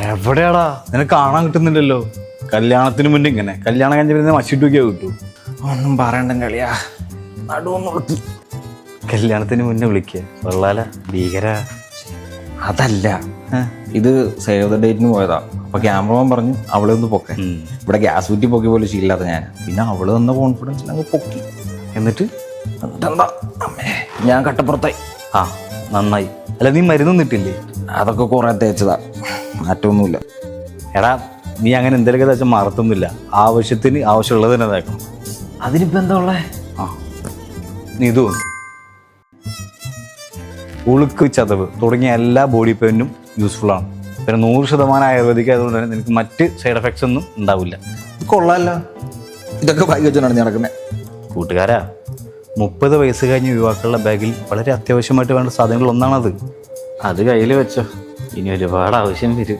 എവിടെയാടാ നിനക്ക് കാണാൻ കിട്ടുന്നില്ലല്ലോ. കല്യാണത്തിന് മുന്നേ ഇങ്ങനെ കല്യാണം കഴിഞ്ഞ മഷിട്ടൊക്കെ കിട്ടൂ. ഒന്നും പറയണ്ട കളിയാ, നടുവൊന്നുളുക്കി. കല്യാണത്തിന് മുന്നേ വിളിക്കുക വെള്ളാല ഭീകര. അതല്ല, ഇത് സേവ് ദ ഡേറ്റിന് പോയതാ. അപ്പൊ ക്യാമറമാൻ പറഞ്ഞു അവളെ ഒന്ന് പൊക്കെ. ഇവിടെ ഗ്യാസ് കുറ്റി പൊക്കി പോലെ ശീലാത്ത ഞാൻ. പിന്നെ അവള് തന്ന കോൺഫിഡൻസിൽ അങ്ങ് പൊക്കി. എന്നിട്ട് എന്താ അമ്മേ, ഞാൻ കട്ടപ്പുറത്തായി. ആ നന്നായി. അല്ല നീ മരുന്നൊന്നും ഇട്ടില്ലേ? അതൊക്കെ കുറെ തേച്ചതാ, മാറ്റമൊന്നുമില്ല. എടാ നീ അങ്ങനെ എന്തെങ്കിലുമൊക്കെ വെച്ചാൽ മറത്തൊന്നുമില്ല. ആവശ്യത്തിന് ആവശ്യമുള്ളത് തന്നെ തേക്കണം. അതിനിപ്പോ എന്താ ഉള്ളേ? ആ നീ ഇത് ഉളുക്ക്, ചതവ് തുടങ്ങിയ എല്ലാ ബോഡി പെയിനും യൂസ്ഫുൾ ആണ്. പിന്നെ 100% ആയുർവേദിക് ആയതുകൊണ്ട് തന്നെ നിനക്ക് മറ്റ് സൈഡ് എഫക്ട്സ് ഒന്നും ഉണ്ടാവില്ല. ഇത് കൊള്ളാമല്ല, ഇതൊക്കെ ബാഗ് വെച്ചാണ് നടക്കുന്നത്. കൂട്ടുകാരാ, 30 വയസ്സ് കഴിഞ്ഞ യുവാക്കളുടെ ബാഗിൽ വളരെ അത്യാവശ്യമായിട്ട് വേണ്ട സാധനങ്ങൾ ഒന്നാണത്. അത് കയ്യിൽ വെച്ചോ, ഇനി ഒരുപാട് ആവശ്യം വരും.